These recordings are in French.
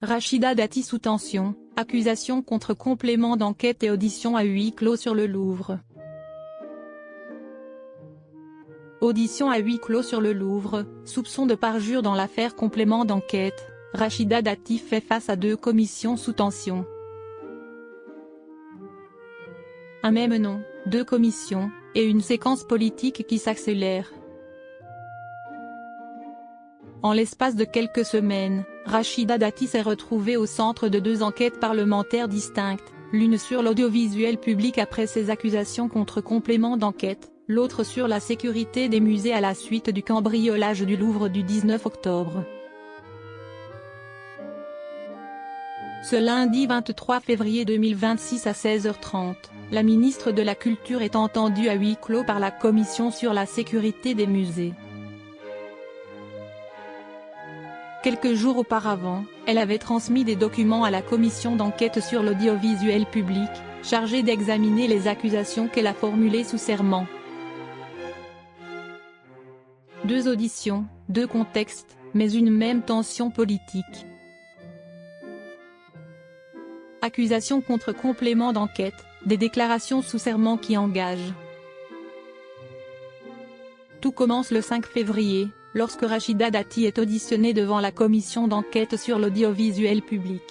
Rachida Dati sous tension, accusation contre complément d'enquête et audition à huis clos sur le Louvre. Audition à huis clos sur le Louvre, soupçon de parjure dans l'affaire complément d'enquête, Rachida Dati fait face à 2 commissions sous tension. Un même nom, 2 commissions, et une séquence politique qui s'accélère. En l'espace de quelques semaines, Rachida Dati s'est retrouvée au centre de 2 enquêtes parlementaires distinctes, l'une sur l'audiovisuel public après ses accusations contre complément d'enquête, l'autre sur la sécurité des musées à la suite du cambriolage du Louvre du 19 octobre. Ce lundi 23 février 2026 à 16h30, la ministre de la Culture est entendue à huis clos par la Commission sur la sécurité des musées. Quelques jours auparavant, elle avait transmis des documents à la commission d'enquête sur l'audiovisuel public, chargée d'examiner les accusations qu'elle a formulées sous serment. 2 auditions, 2 contextes, mais une même tension politique. Accusations contre complément d'enquête, des déclarations sous serment qui engagent. Tout commence le 5 février, lorsque Rachida Dati est auditionnée devant la commission d'enquête sur l'audiovisuel public.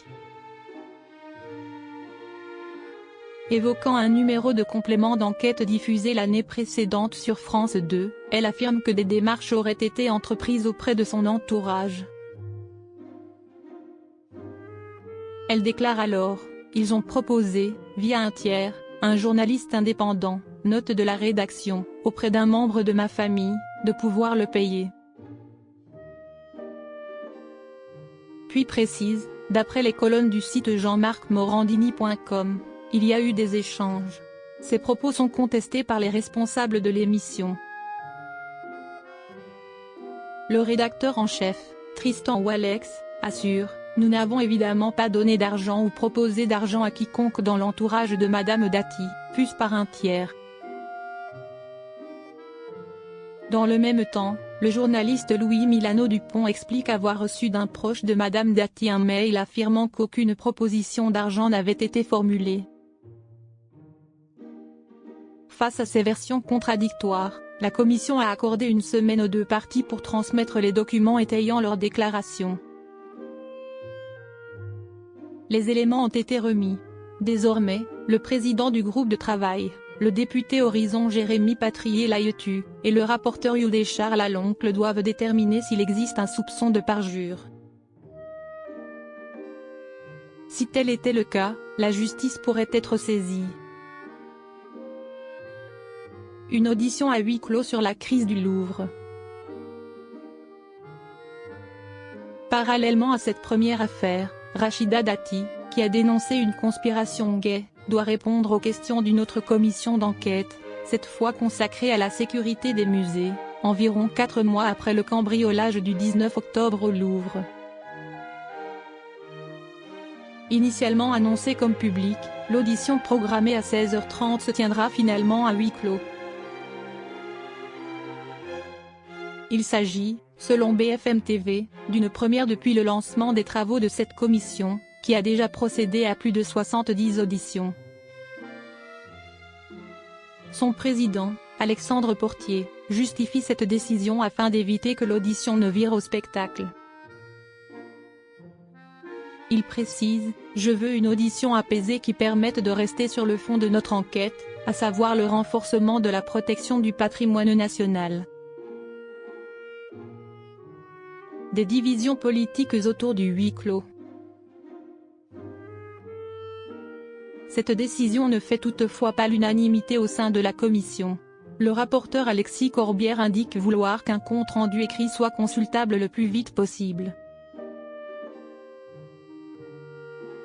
Évoquant un numéro de complément d'enquête diffusé l'année précédente sur France 2, elle affirme que des démarches auraient été entreprises auprès de son entourage. Elle déclare alors: « Ils ont proposé, via un tiers, un journaliste indépendant, note de la rédaction, auprès d'un membre de ma famille, de pouvoir le payer. » Puis précise, d'après les colonnes du site jeanmarcmorandini.com, il y a eu des échanges. Ces propos sont contestés par les responsables de l'émission. Le rédacteur en chef, Tristan Walex, assure: « Nous n'avons évidemment pas donné d'argent ou proposé d'argent à quiconque dans l'entourage de Madame Dati, fût-ce par un tiers. » Dans le même temps, le journaliste Louis Milano Dupont explique avoir reçu d'un proche de Madame Dati un mail affirmant qu'aucune proposition d'argent n'avait été formulée. Face à ces versions contradictoires, la commission a accordé une semaine aux 2 parties pour transmettre les documents étayant leurs déclarations. Les éléments ont été remis. Désormais, le président du groupe de travail, le député Horizon Jérémy Patrier-Layetu, et le rapporteur Yudé Charles Aloncle doivent déterminer s'il existe un soupçon de parjure. Si tel était le cas, la justice pourrait être saisie. Une audition à huis clos sur la crise du Louvre. Parallèlement à cette première affaire, Rachida Dati, qui a dénoncé une conspiration gay, doit répondre aux questions d'une autre commission d'enquête, cette fois consacrée à la sécurité des musées, environ 4 mois après le cambriolage du 19 octobre au Louvre. Initialement annoncée comme publique, l'audition programmée à 16h30 se tiendra finalement à huis clos. Il s'agit, selon BFM TV, d'une première depuis le lancement des travaux de cette commission, qui a déjà procédé à plus de 70 auditions. Son président, Alexandre Portier, justifie cette décision afin d'éviter que l'audition ne vire au spectacle. Il précise: « Je veux une audition apaisée qui permette de rester sur le fond de notre enquête, à savoir le renforcement de la protection du patrimoine national. » Des divisions politiques autour du huis clos. Cette décision ne fait toutefois pas l'unanimité au sein de la commission. Le rapporteur Alexis Corbière indique vouloir qu'un compte-rendu écrit soit consultable le plus vite possible.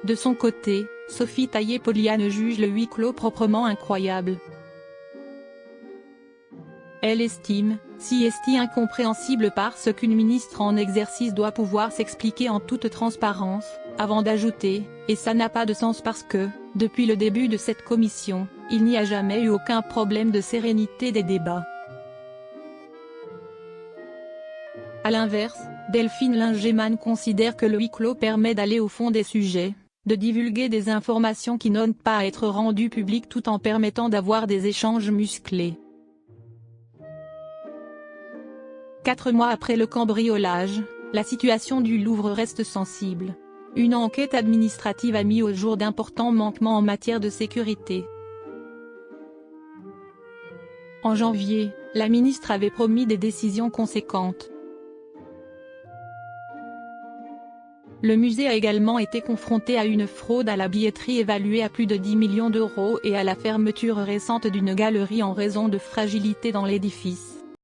De son côté, Sophie Taillé-Polian juge le huis clos proprement incroyable. Elle estime, si incompréhensible parce qu'une ministre en exercice doit pouvoir s'expliquer en toute transparence, avant d'ajouter, et ça n'a pas de sens parce que, depuis le début de cette commission, il n'y a jamais eu aucun problème de sérénité des débats. A l'inverse, Delphine Lingemann considère que le huis clos permet d'aller au fond des sujets, de divulguer des informations qui n'ont pas à être rendues publiques tout en permettant d'avoir des échanges musclés. 4 mois après le cambriolage, la situation du Louvre reste sensible. Une enquête administrative a mis au jour d'importants manquements en matière de sécurité. En janvier, la ministre avait promis des décisions conséquentes. Le musée a également été confronté à une fraude à la billetterie évaluée à plus de 10 millions d'euros et à la fermeture récente d'une galerie en raison de fragilité dans l'édifice.